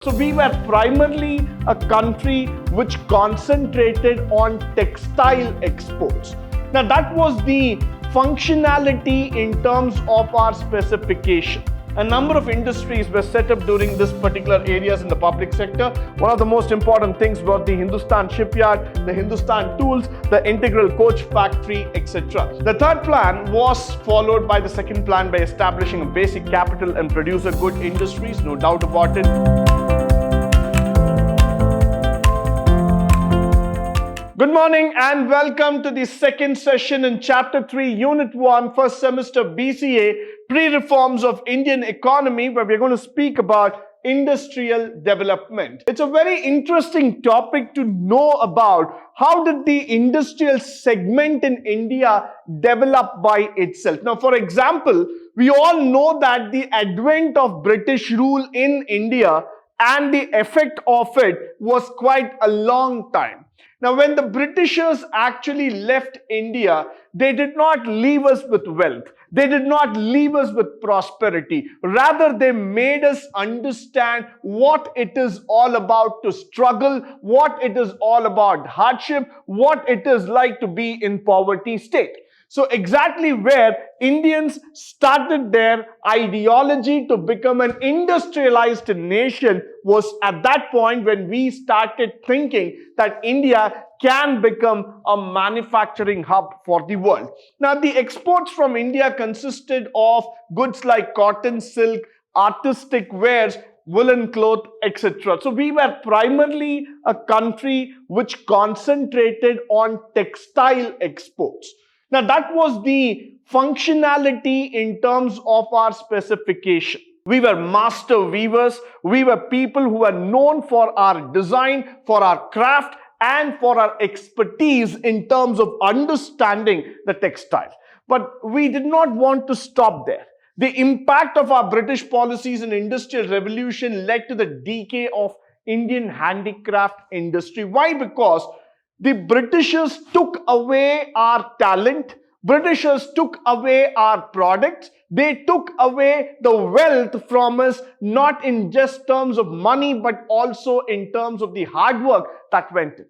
So we were primarily a country which concentrated on textile exports. Now that was the functionality in terms of our specification. A number of industries were set up during this particular areas in the public sector. One of the most important things was the Hindustan shipyard, the Hindustan tools, the integral coach factory, etc. The third plan was followed by the second plan by establishing a basic capital and producer good industries, no doubt about it. Good morning and welcome to the second session in Chapter 3, Unit 1, first semester B.Ca, Pre-Reforms of Indian Economy, where we're going to speak about industrial development. It's a very interesting topic to know about. How did the industrial segment in India develop by itself? Now, for example, we all know that the advent of British rule in India and the effect of it was quite a long time. Now, when the Britishers actually left India, they did not leave us with wealth. They did not leave us with prosperity. Rather, they made us understand what it is all about to struggle, what it is all about hardship, what it is like to be in poverty state. So exactly where Indians started their ideology to become an industrialized nation was at that point when we started thinking that India can become a manufacturing hub for the world. Now, the exports from India consisted of goods like cotton, silk, artistic wares, woolen cloth, etc. So we were primarily a country which concentrated on textile exports. Now, that was the functionality in terms of our specification. We were master weavers. We were people who were known for our design, for our craft, and for our expertise in terms of understanding the textiles. But we did not want to stop there. The impact of our British policies in industrial revolution led to the decay of Indian handicraft industry. Why? Because the Britishers took away our talent. Britishers took away our products. They took away the wealth from us, not in just terms of money, but also in terms of the hard work that went in.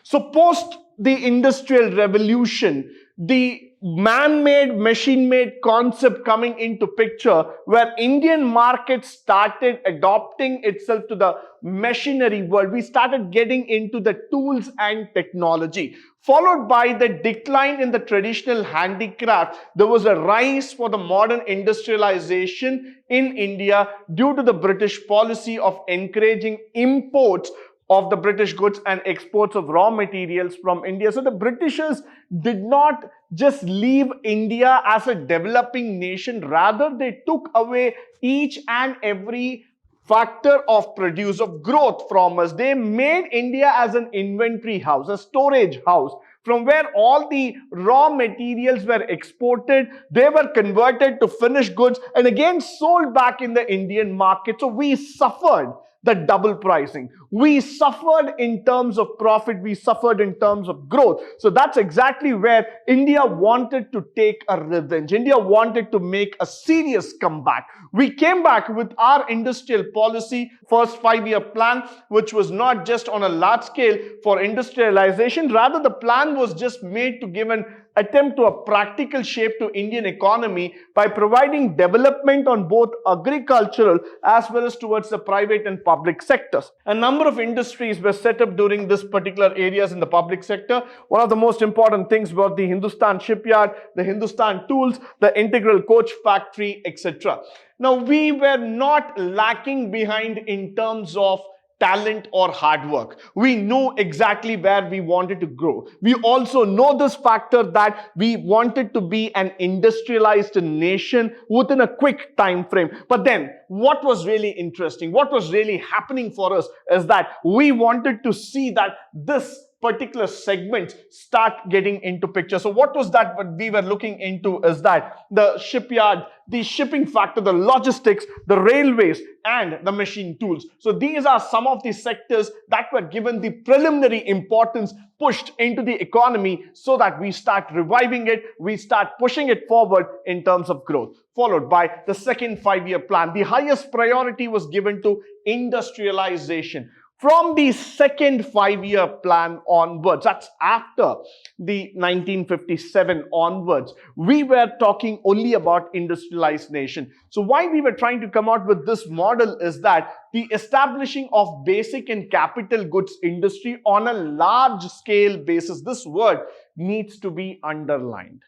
So post the industrial revolution, the man-made, machine-made concept coming into picture where Indian market started adopting itself to the machinery world. We started getting into the tools and technology. Followed by the decline in the traditional handicraft, there was a rise for the modern industrialization in India due to the British policy of encouraging imports of the British goods and exports of raw materials from India. So the Britishers did not just leave India as a developing nation. Rather, they took away each and every factor of produce, of growth from us. They made India as an inventory house, a storage house, from where all the raw materials were exported. They were converted to finished goods and again sold back in the Indian market. So we suffered the double pricing. We suffered in terms of profit. We suffered in terms of growth. So that's exactly where India wanted to take a revenge. India wanted to make a serious comeback. We came back with our industrial policy, first 5-year plan, which was not just on a large scale for industrialization. Rather, the plan was just made to give an attempt to a practical shape to Indian economy by providing development on both agricultural as well as towards the private and public sectors. A number of industries were set up during this particular areas in the public sector. One of the most important things was the Hindustan shipyard, the Hindustan tools, the integral coach factory, etc. Now, we were not lacking behind in terms of talent or hard work. We know exactly where we wanted to grow. We also know this factor that we wanted to be an industrialized nation within a quick time frame. But then what was really interesting, what was really happening for us is that we wanted to see that this particular segments start getting into picture. So what was that what we were looking into is that the shipyard, the shipping factor, the logistics, the railways, and the machine tools. So these are some of the sectors that were given the preliminary importance, pushed into the economy so that we start reviving it, we start pushing it forward in terms of growth. Followed by the second 5-year plan. The highest priority was given to industrialization. From the second 5-year plan onwards, that's after the 1957 onwards, we were talking only about industrialized nation. So why we were trying to come out with this model is that the establishing of basic and capital goods industry on a large scale basis, this word needs to be underlined.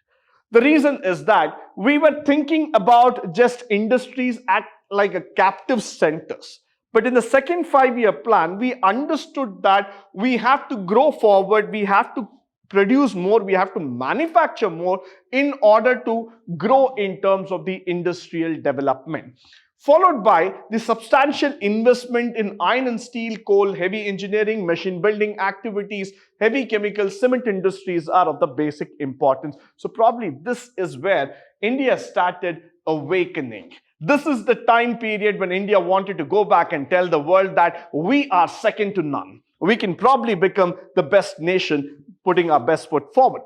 The reason is that we were thinking about just industries at like a captive centers. But in the second 5-year plan, we understood that we have to grow forward, we have to produce more, we have to manufacture more in order to grow in terms of the industrial development. Followed by the substantial investment in iron and steel, coal, heavy engineering, machine building activities, heavy chemical, cement industries are of the basic importance. So probably this is where India started awakening. This is the time period when India wanted to go back and tell the world that we are second to none. We can probably become the best nation, putting our best foot forward.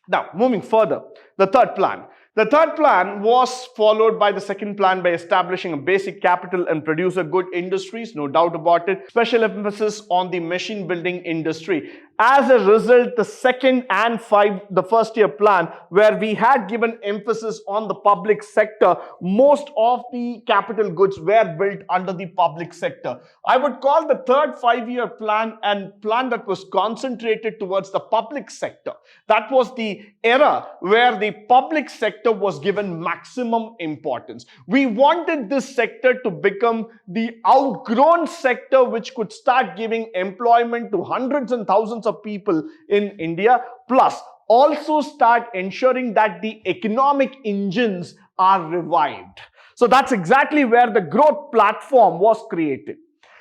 Now, moving further, the third plan. The third plan was followed by the second plan by establishing a basic capital and producer good industries, no doubt about it. Special emphasis on the machine building industry. As a result, the second and the first year plan, where we had given emphasis on the public sector, most of the capital goods were built under the public sector. I would call the third 5-year plan and plan that was concentrated towards the public sector. That was the era where the public sector was given maximum importance. We wanted this sector to become the outgrown sector which could start giving employment to hundreds and thousands of people in India, plus also start ensuring that the economic engines are revived. So that's exactly where the growth platform was created.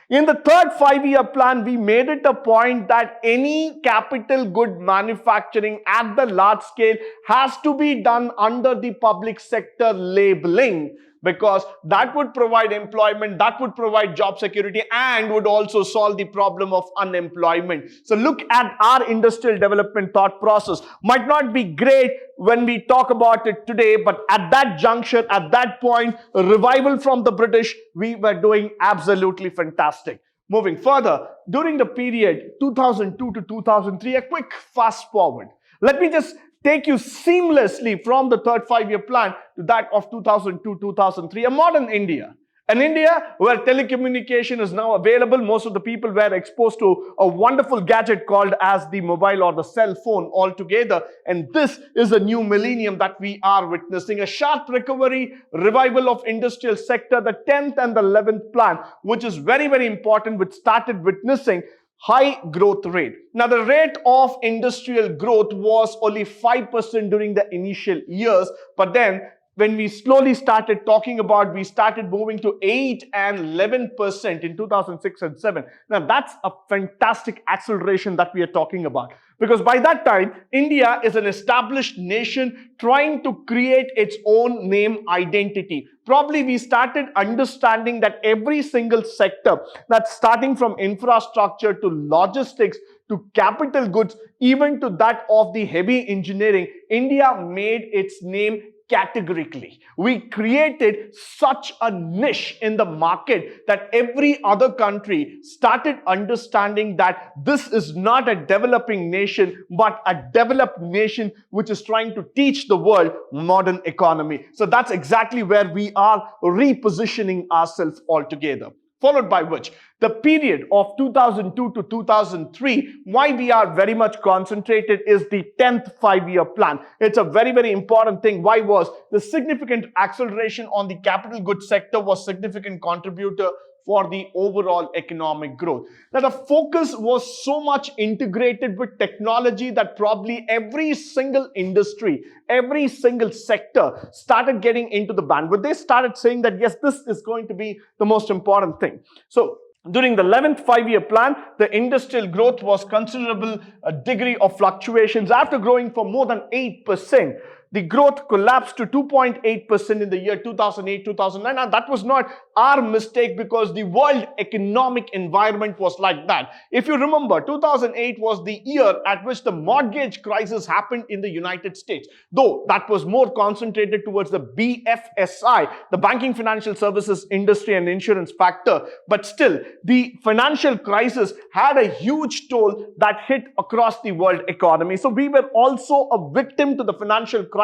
In the third 5-year plan, we made it a point that any capital good manufacturing at the large scale has to be done under the public sector labeling, because that would provide employment, that would provide job security, and would also solve the problem of unemployment. So look at our industrial development thought process. Might not be great when we talk about it today, but at that juncture, at that point, a revival from the British, we were doing absolutely fantastic. Moving further, during the period 2002 to 2003, a quick fast forward. Let me just take you seamlessly from the third 5-year plan to that of 2002-2003, a modern India. An India where telecommunication is now available. Most of the people were exposed to a wonderful gadget called as the mobile or the cell phone altogether. And this is a new millennium that we are witnessing. A sharp recovery, revival of industrial sector, the 10th and the 11th plan, which is very, very important, which started witnessing high growth rate. Now, the rate of industrial growth was only 5% during the initial years, but then when we slowly started talking about, we started moving to 8 and 11% in 2006 and 7. Now, that's a fantastic acceleration that we are talking about. Because by that time, India is an established nation trying to create its own name identity. Probably we started understanding that every single sector, that's starting from infrastructure to logistics to capital goods, even to that of the heavy engineering, India made its name categorically. We created such a niche in the market that every other country started understanding that this is not a developing nation, but a developed nation which is trying to teach the world modern economy. So that's exactly where we are repositioning ourselves altogether. Followed by which, the period of 2002 to 2003, why we are very much concentrated is the 10th 5-year plan. It's a very, very important thing. Why was the significant acceleration on the capital goods sector was significant contributor for the overall economic growth. Now, the focus was so much integrated with technology that probably every single industry, every single sector started getting into the bandwidth. They started saying that, yes, this is going to be the most important thing. So During the 11th five-year plan, the industrial growth was considerable degree of fluctuations. After growing for more than 8%, the growth collapsed to 2.8% in the year 2008-2009. And that was not our mistake, because the world economic environment was like that. If you remember, 2008 was the year at which the mortgage crisis happened in the United States. Though that was more concentrated towards the BFSI, the banking, financial services industry and insurance factor. But still, the financial crisis had a huge toll that hit across the world economy. So we were also a victim to the financial crisis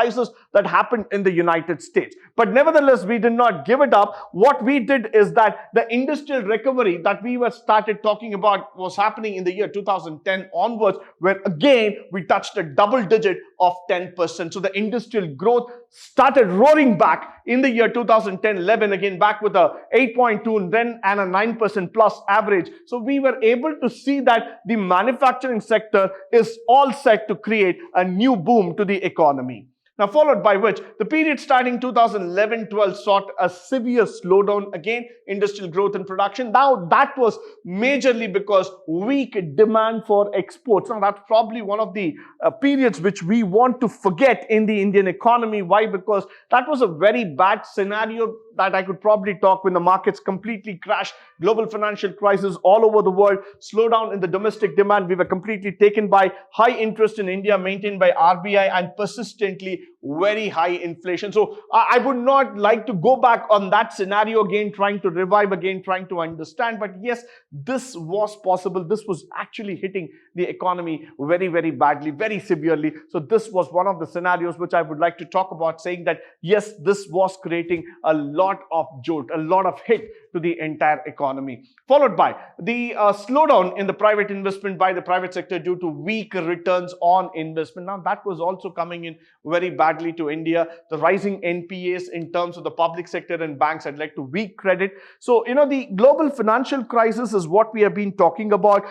that happened in the United States. But nevertheless, we did not give it up. What we did is that the industrial recovery that we were started talking about was happening in the year 2010 onwards, where again we touched a double digit of 10%. So the industrial growth started roaring back in the year 2010-11, again back with a 8.2 and then and a 9% plus average. So we were able to see that the manufacturing sector is all set to create a new boom to the economy. Now, followed by which, the period starting 2011-12 saw a severe slowdown, again, industrial growth and production. Now, that was majorly because weak demand for exports. Now, that's probably one of the periods which we want to forget in the Indian economy. Why? Because that was a very bad scenario that I could probably talk when the markets completely crashed, global financial crisis all over the world, slowdown in the domestic demand. We were completely taken by high interest in India maintained by RBI and persistently very high inflation. So I would not like to go back on that scenario again, trying to revive again, trying to understand. But yes, this was possible. This was actually hitting the economy very, very badly, very severely. So this was one of the scenarios which I would like to talk about, saying that yes, this was creating a lot of jolt, a lot of hit to the entire economy. Followed by the slowdown in the private investment by the private sector due to weak returns on investment. Now that was also coming in very badly to India. The rising NPAs in terms of the public sector and banks had led to weak credit. So, the global financial crisis is what we have been talking about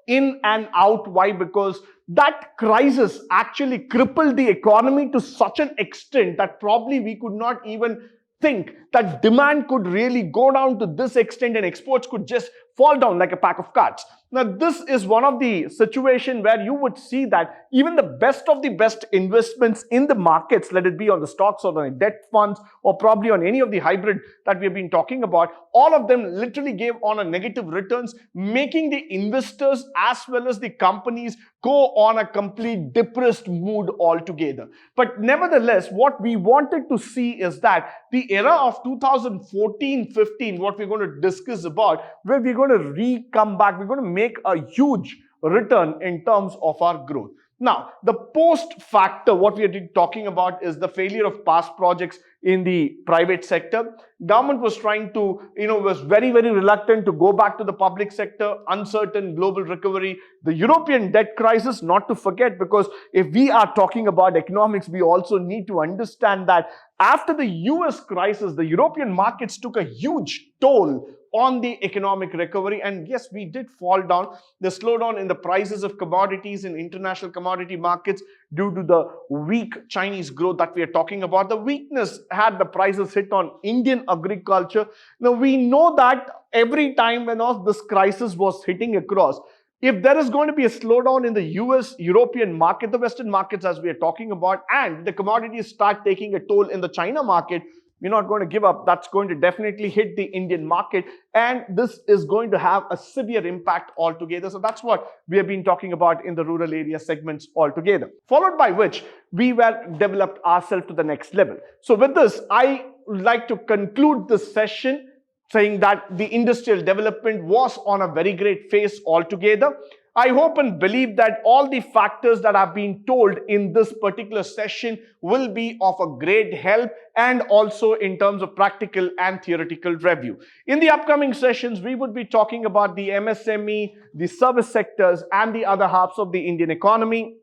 in and out. Why? Because that crisis actually crippled the economy to such an extent that probably we could not even think that demand could really go down to this extent and exports could just fall down like a pack of cards. Now, this is one of the situations where you would see that even the best of the best investments in the markets, let it be on the stocks or the debt funds or probably on any of the hybrid that we have been talking about, all of them literally gave on a negative returns, making the investors as well as the companies go on a complete depressed mood altogether. But nevertheless, what we wanted to see is that the era of 2014-15, what we're going to discuss about, where we're going to come back, we're going to make a huge return in terms of our growth. Now, the post factor, what we are talking about is the failure of past projects in the private sector. Government was trying to, was very, very reluctant to go back to the public sector, uncertain global recovery, the European debt crisis, not to forget, because if we are talking about economics, we also need to understand that after the US crisis, the European markets took a huge toll on the economic recovery. And yes, we did fall down. The slowdown in the prices of commodities in international commodity markets due to the weak Chinese growth that we are talking about. The weakness had the prices hit on Indian agriculture. Now, we know that every time when this crisis was hitting across, if there is going to be a slowdown in the US, European market, the Western markets as we are talking about, and the commodities start taking a toll in the China market, we're not going to give up. That's going to definitely hit the Indian market, and this is going to have a severe impact altogether. So that's what we have been talking about in the rural area segments altogether. Followed by which we were developed ourselves to the next level. So with this, I would like to conclude this session saying that the industrial development was on a very great phase altogether. I hope and believe that all the factors that have been told in this particular session will be of a great help, and also in terms of practical and theoretical review. In the upcoming sessions, we would be talking about the MSME, the service sectors, and the other halves of the Indian economy.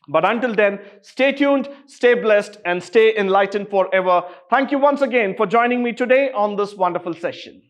But until then, stay tuned, stay blessed, and stay enlightened forever. Thank you once again for joining me today on this wonderful session.